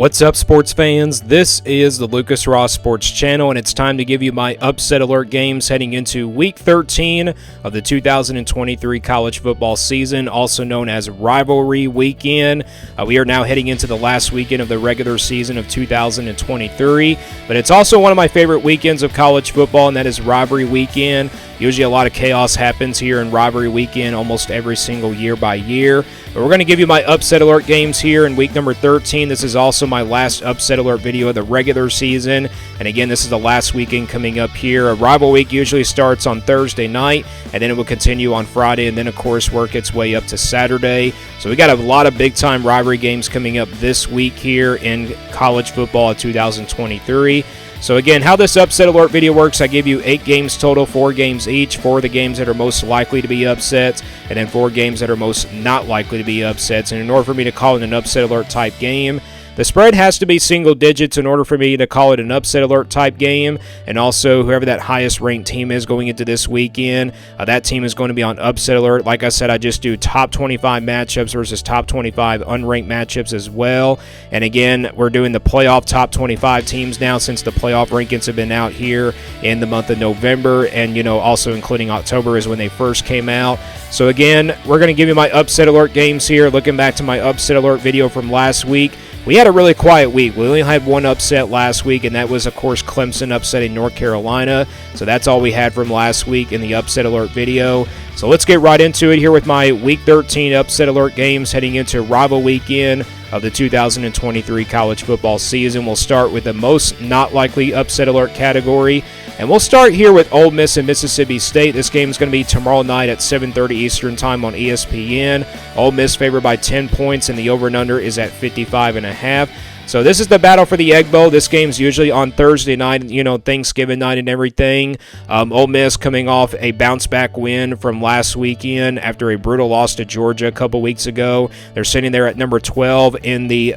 What's up, sports fans? This is the Lucas Ross Sports Channel, and it's time to give you my upset alert games heading into Week 13 of the 2023 college football season, also known as Rivalry Weekend. We are now heading into the last weekend of the regular season of 2023, but it's also one of my favorite weekends of college football, and that is Rivalry Weekend. Usually a lot of chaos happens here in Rivalry Weekend almost every single year by year. But we're going to give you my upset alert games here in week number 13. This is also my last upset alert video of the regular season. And again, this is the last weekend coming up here. A rival week usually starts on Thursday night, and then it will continue on Friday, and then, of course, work its way up to Saturday. So we got a lot of big-time rivalry games coming up this week here in college football of 2023. So again, how this upset alert video works, I give you 8 games total, 4 games each, 4 of the games that are most likely to be upsets, and then 4 games that are most not likely to be upsets. And in order for me to call it an upset alert type game, the spread has to be single digits in order for me to call it an upset alert type game. And also, whoever that highest ranked team is going into this weekend, that team is going to be on upset alert. Like I said, I just do top 25 matchups versus top 25 unranked matchups as well. And again, we're doing the playoff top 25 teams now since the playoff rankings have been out here in the month of November. And, also including October is when they first came out. So again, we're going to give you my upset alert games here. Looking back to my upset alert video from last week, we had a really quiet week. We only had one upset last week, and that was, of course, Clemson upsetting North Carolina. So that's all we had from last week in the upset alert video. So let's get right into it here with my Week 13 upset alert games heading into Rival Weekend of the 2023 college football season. We'll start with the most not likely upset alert category. And we'll start here with Ole Miss and Mississippi State. This game is going to be tomorrow night at 7:30 Eastern Time on ESPN. Ole Miss favored by 10 points, and the over and under is at 55.5. So this is the battle for the Egg Bowl. This game's usually on Thursday night, Thanksgiving night and everything. Ole Miss coming off a bounce-back win from last weekend after a brutal loss to Georgia a couple weeks ago. They're sitting there at number 12 in the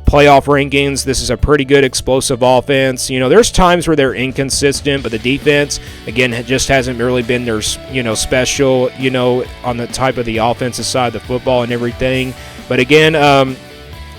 playoff rankings. This is a pretty good explosive offense. There's times where they're inconsistent, but the defense, again, just hasn't really been their, special, on the type of the offensive side of the football and everything. But again,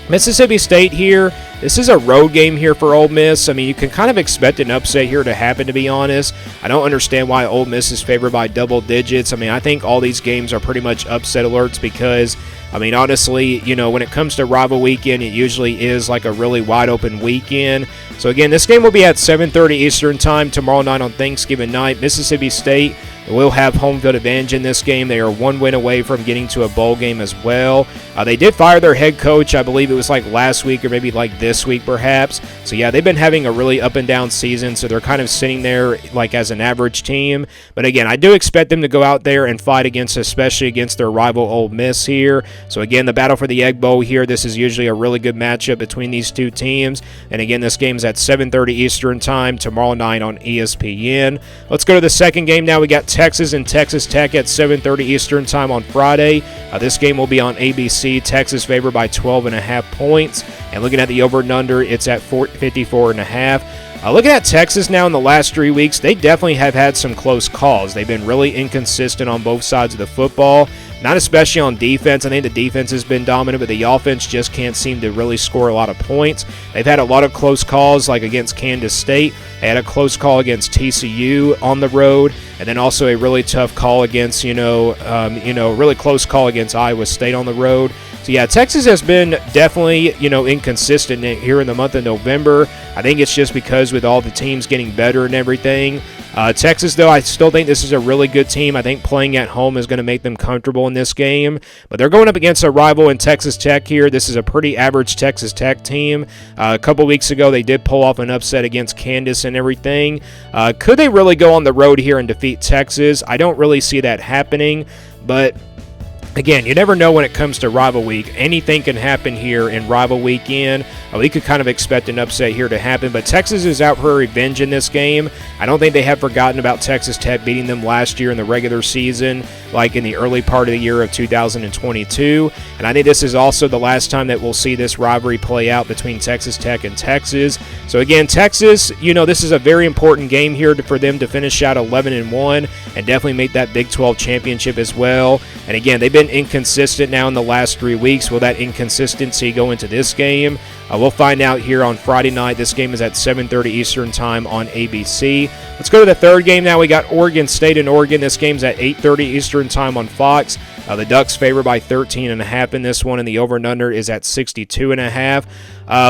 Mississippi State here, this is a road game here for Ole Miss. I mean, you can kind of expect an upset here to happen, to be honest. I don't understand why Ole Miss is favored by double digits. I mean, I think all these games are pretty much upset alerts because, honestly, when it comes to Rival Weekend, it usually is like a really wide-open weekend. So, again, this game will be at 7:30 Eastern Time tomorrow night on Thanksgiving night. Mississippi State will have home field advantage in this game. They are one win away from getting to a bowl game as well. They did fire their head coach. I believe it was like last week or maybe like this week perhaps. So, yeah, they've been having a really up-and-down season, so they're kind of sitting there like as an average team. But, again, I do expect them to go out there and fight especially against their rival Ole Miss here. So, again, the battle for the Egg Bowl here, this is usually a really good matchup between these two teams. And, again, this game's at 7:30 Eastern Time tomorrow night on ESPN. Let's go to the second game now. We got Texas and Texas Tech at 7:30 Eastern Time on Friday. This game will be on ABC. Texas favored by 12.5 points. And looking at the over and under, it's at 54.5. Looking at Texas now in the last 3 weeks, they definitely have had some close calls. They've been really inconsistent on both sides of the football, not especially on defense. I think the defense has been dominant, but the offense just can't seem to really score a lot of points. They've had a lot of close calls, like against Kansas State. They had a close call against TCU on the road, and then also a really tough call against, really close call against Iowa State on the road. So, yeah, Texas has been definitely, inconsistent here in the month of November. I think it's just because with all the teams getting better and everything. Texas, though, I still think this is a really good team. I think playing at home is going to make them comfortable in this game. But they're going up against a rival in Texas Tech here. This is a pretty average Texas Tech team. A couple weeks ago, they did pull off an upset against Kansas and everything. Could they really go on the road here and defeat Texas? I don't really see that happening, but again, you never know when it comes to Rival Week. Anything can happen here in Rival Weekend. We could kind of expect an upset here to happen, but Texas is out for revenge in this game. I don't think they have forgotten about Texas Tech beating them last year in the regular season, like in the early part of the year of 2022. And I think this is also the last time that we'll see this rivalry play out between Texas Tech and Texas. So again, Texas, this is a very important game here for them to finish out 11-1 and definitely make that Big 12 championship as well. And again, they've been inconsistent now in the last 3 weeks. Will that inconsistency go into this game? We'll find out here on Friday night. This game is at 7:30 Eastern Time on ABC. Let's go to the third game now. We got Oregon State and Oregon. This game's at 8:30 Eastern Time on Fox. The Ducks favored by 13.5 in this one, and the over and under is at 62.5.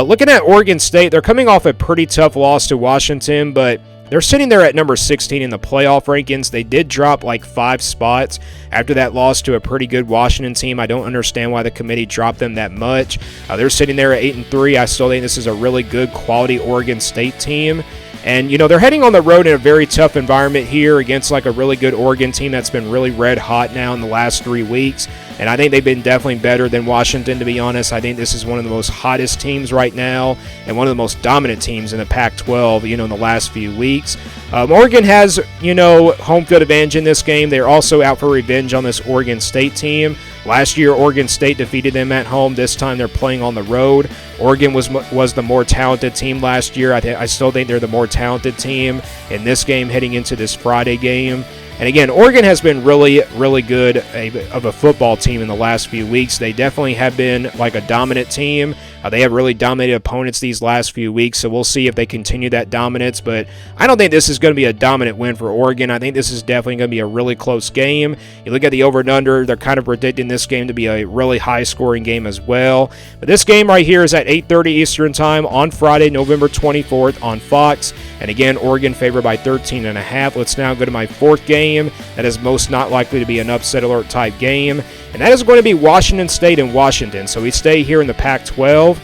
Looking at Oregon State, they're coming off a pretty tough loss to Washington, but they're sitting there at number 16 in the playoff rankings. They did drop like 5 spots after that loss to a pretty good Washington team. I don't understand why the committee dropped them that much. They're sitting there at 8-3. I still think this is a really good quality Oregon State team. And, they're heading on the road in a very tough environment here against like a really good Oregon team that's been really red hot now in the last 3 weeks. And I think they've been definitely better than Washington, to be honest. I think this is one of the most hottest teams right now and one of the most dominant teams in the Pac-12, in the last few weeks. Oregon has, home field advantage in this game. They're also out for revenge on this Oregon State team. Last year, Oregon State defeated them at home. This time, they're playing on the road. Oregon was the more talented team last year. I still think they're the more talented team in this game heading into this Friday game. And again, Oregon has been really, really good of a football team in the last few weeks. They definitely have been like a dominant team. They have really dominated opponents these last few weeks, so we'll see if they continue that dominance. But I don't think this is going to be a dominant win for Oregon. I think this is definitely going to be a really close game. You look at the over and under, they're kind of predicting this game to be a really high-scoring game as well. But this game right here is at 8:30 Eastern Time on Friday, November 24th on Fox. And again, Oregon favored by 13.5. Let's now go to my fourth game. That is most not likely to be an upset alert type game. And that is going to be Washington State and Washington. So we stay here in the Pac-12.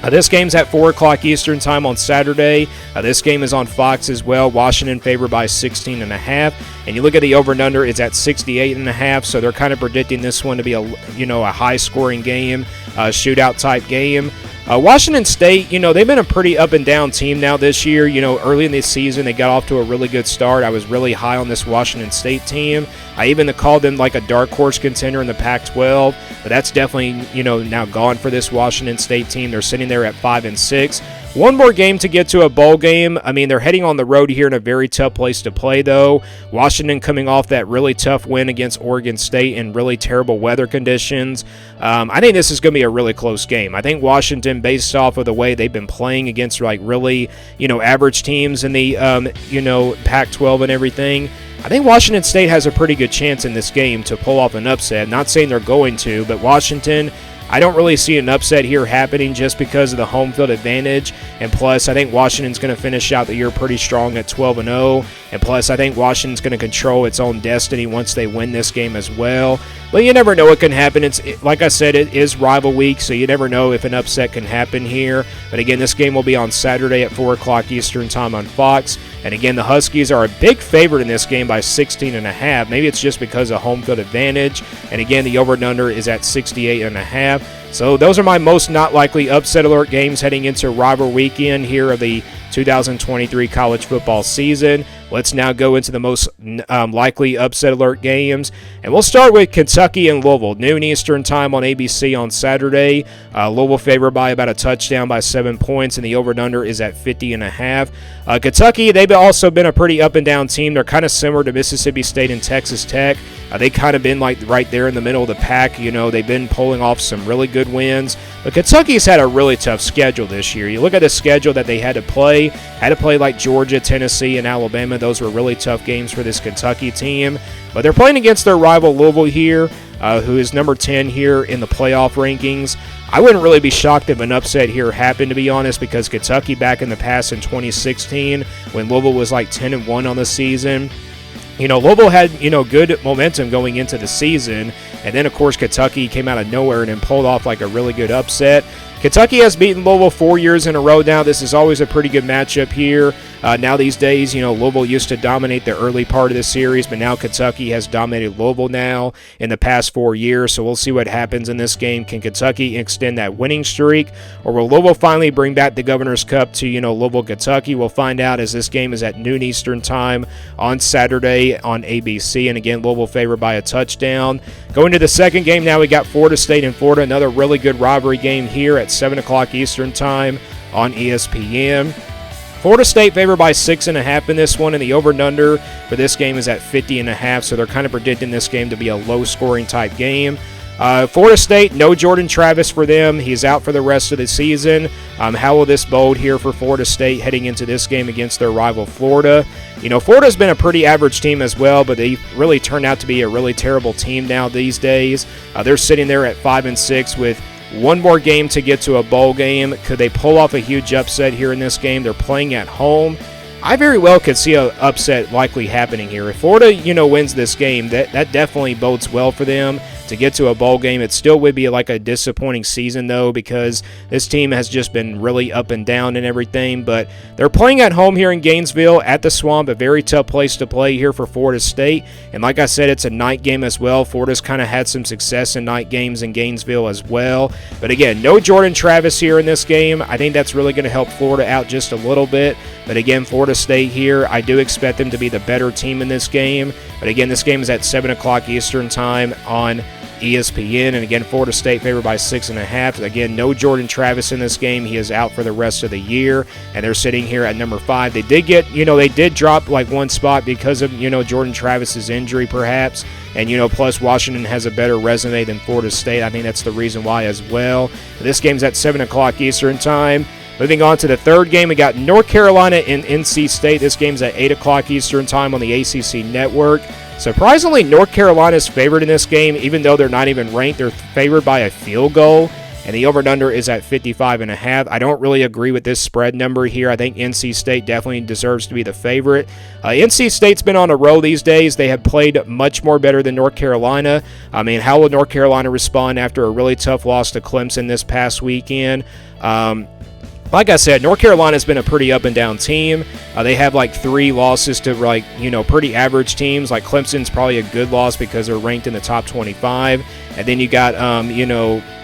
This game's at 4 o'clock Eastern Time on Saturday. This game is on Fox as well. Washington favored by 16.5. And you look at the over and under, it's at 68.5. So they're kind of predicting this one to be a high-scoring game, shootout type game. Washington State, they've been a pretty up and down team now this year. Early in this season, they got off to a really good start. I was really high on this Washington State team. I even called them like a dark horse contender in the Pac-12, but that's definitely, now gone for this Washington State team. They're sitting there at 5-6. One more game to get to a bowl game. I mean, they're heading on the road here in a very tough place to play, though. Washington coming off that really tough win against Oregon State in really terrible weather conditions. I think this is going to be a really close game. I think Washington, based off of the way they've been playing against like really, average teams in the, Pac-12 and everything, I think Washington State has a pretty good chance in this game to pull off an upset. Not saying they're going to, but Washington, I don't really see an upset here happening just because of the home field advantage. And plus, I think Washington's going to finish out the year pretty strong at 12-0. And plus, I think Washington's going to control its own destiny once they win this game as well. But you never know what can happen. Like I said, it is rival week, so you never know if an upset can happen here. But again, this game will be on Saturday at 4 o'clock Eastern Time on Fox. And again, the Huskies are a big favorite in this game by 16.5. Maybe it's just because of home field advantage. And again, the over and under is at 68.5. So those are my most not likely upset alert games heading into Rivalry weekend here of the 2023 college football season. Let's now go into the most likely upset alert games. And we'll start with Kentucky and Louisville. Noon Eastern Time on ABC on Saturday. Louisville favored by about a touchdown by 7 points, and the over and under is at 50.5. Kentucky, they've also been a pretty up and down team. They're kind of similar to Mississippi State and Texas Tech. They kind of been like right there in the middle of the pack. They've been pulling off some really good wins. But Kentucky's had a really tough schedule this year. You look at the schedule that they had to play like Georgia, Tennessee, and Alabama. Those were really tough games for this Kentucky team. But they're playing against their rival Louisville here, who is number 10 here in the playoff rankings. I wouldn't really be shocked if an upset here happened, to be honest, because Kentucky back in the past in 2016, when Louisville was like 10-1 on the season, Louisville had, good momentum going into the season. And then, of course, Kentucky came out of nowhere and pulled off like a really good upset. Kentucky has beaten Louisville 4 years in a row now. This is always a pretty good matchup here. Now these days, Louisville used to dominate the early part of the series, but now Kentucky has dominated Louisville now in the past 4 years. So we'll see what happens in this game. Can Kentucky extend that winning streak, or will Louisville finally bring back the Governor's Cup to, Louisville, Kentucky? We'll find out, as this game is at noon Eastern Time on Saturday on ABC. And again, Louisville favored by a touchdown. Going to the second game now, we got Florida State and Florida, another really good rivalry game here at 7 o'clock Eastern Time on ESPN. Florida State favored by 6.5 in this one, and the over and under for this game is at 50.5, so they're kind of predicting this game to be a low-scoring type game. Florida State, no Jordan Travis for them. He's out for the rest of the season. How will this bode here for Florida State heading into this game against their rival Florida? You know, Florida's been a pretty average team as well, but they really turned out to be a really terrible team now these days. They're sitting there at 5-6 with one more game to get to a bowl game. Could they pull off a huge upset here in this game? They're playing at home. I very well could see an upset likely happening here. If Florida, wins this game, that definitely bodes well for them to get to a bowl game. It still would be like a disappointing season, though, because this team has just been really up and down and everything. But they're playing at home here in Gainesville at the Swamp, a very tough place to play here for Florida State. And like I said, it's a night game as well. Florida's kind of had some success in night games in Gainesville as well. But again, no Jordan Travis here in this game. I think that's really going to help Florida out just a little bit. But again, Florida State here, I do expect them to be the better team in this game. But again, this game is at 7 o'clock Eastern time on ESPN, and again, Florida State favored by 6.5. Again, no Jordan Travis in this game. He is out for the rest of the year, and they're sitting here at number 5. They did get, they did drop like one spot because of, Jordan Travis's injury, perhaps, and, plus Washington has a better resume than Florida State. I think that's the reason why as well. This game's at 7 o'clock Eastern time. Moving on to the third game, we got North Carolina and NC State. This game's at 8 o'clock Eastern time on the ACC network. Surprisingly, North Carolina is favored in this game, even though they're not even ranked. They're favored by a field goal, and the over-under is at 55.5. I don't really agree with this spread number here. I think NC State definitely deserves to be the favorite. NC State's been on a roll these days. They have played much more better than North Carolina. I mean, how will North Carolina respond after a really tough loss to Clemson this past weekend? Like I said, North Carolina's been a pretty up-and-down team. They have like 3 losses to pretty average teams. Like Clemson's probably a good loss because they're ranked in the top 25. And then you got,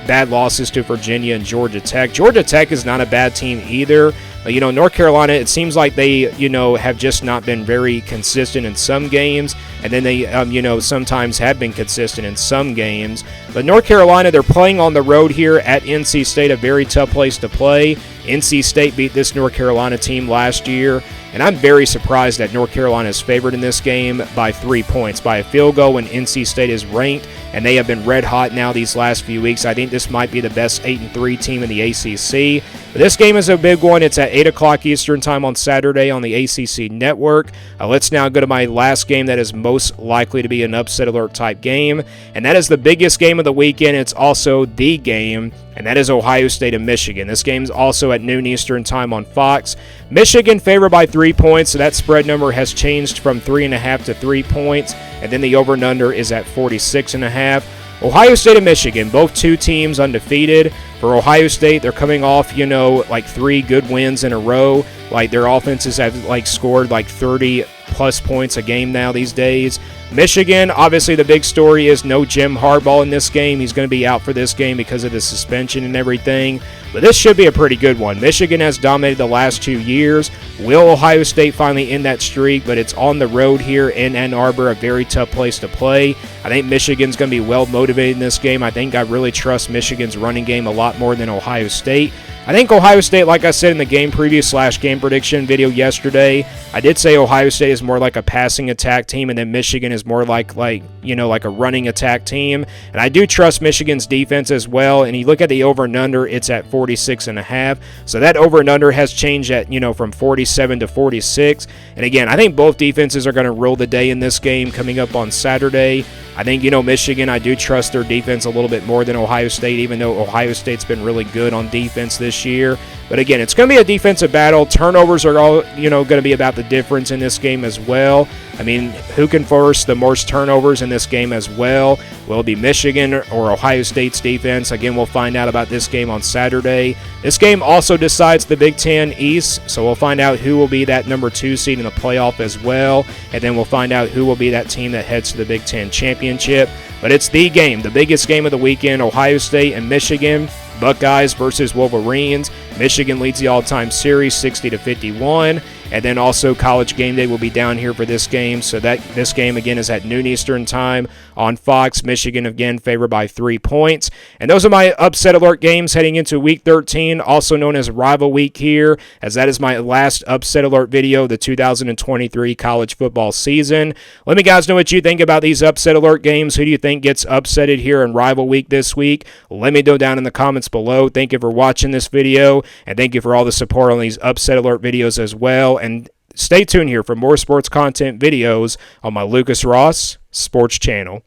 bad losses to Virginia and Georgia Tech. Georgia Tech is not a bad team either. North Carolina, it seems like they, have just not been very consistent in some games. And then they, sometimes have been consistent in some games. But North Carolina, they're playing on the road here at NC State, a very tough place to play. NC State beat this North Carolina team last year, and I'm very surprised that North Carolina is favored in this game by 3 points, by a field goal when NC State is ranked, and they have been red hot now these last few weeks. I think this might be the best 8-3 team in the ACC. But this game is a big one. It's at 8 o'clock Eastern time on Saturday on the ACC network. Let's now go to my last game that is most likely to be an upset alert type game, and that is the biggest game of the weekend. It's also the game, and that is Ohio State and Michigan. This game's also at noon Eastern time on Fox. Michigan favored by 3 points, so that spread number has changed from 3.5 to 3 points, and then the over and under is at 46.5. Ohio State and Michigan, both two teams undefeated. For Ohio State, they're coming off, 3 good wins in a row. Like, their offenses have, scored 30-plus points a game now these days. Michigan, obviously the big story is no Jim Harbaugh in this game. He's going to be out for this game because of the suspension and everything. But this should be a pretty good one. Michigan has dominated the last 2 years. Will Ohio State finally end that streak? But it's on the road here in Ann Arbor, a very tough place to play. I think Michigan's going to be well motivated in this game. I think I really trust Michigan's running game a lot more than Ohio State. I think Ohio State, like I said in the game preview / game prediction video yesterday, I did say Ohio State is more like a passing attack team, and then Michigan is more like a running attack team. And I do trust Michigan's defense as well. And you look at the over and under, it's at 46.5. So that over and under has changed at, from 47 to 46. And again, I think both defenses are going to rule the day in this game coming up on Saturday. I think, Michigan, I do trust their defense a little bit more than Ohio State, even though Ohio State's been really good on defense this year. But again, it's going to be a defensive battle. Turnovers are all, going to be about the difference in this game as well. I mean, who can force the most turnovers in this game as well? Will it be Michigan or Ohio State's defense? Again, we'll find out about this game on Saturday. This game also decides the Big Ten East, so we'll find out who will be that number 2 seed in the playoff as well, and then we'll find out who will be that team that heads to the Big Ten championship. But it's the game, the biggest game of the weekend, Ohio State and Michigan. Buckeyes versus Wolverines. Michigan leads the all-time series 60-51. And then also College Game Day will be down here for this game. So this game again is at noon Eastern time on Fox. Michigan again favored by 3 points. And those are my upset alert games heading into Week 13, also known as Rival Week here, as that is my last upset alert video of the 2023 college football season. Let me guys know what you think about these upset alert games. Who do you think gets upsetted here in Rival Week this week? Let me know down in the comments below. Thank you for watching this video, and thank you for all the support on these upset alert videos as well. And stay tuned here for more sports content videos on my Lucas Ross Sports channel.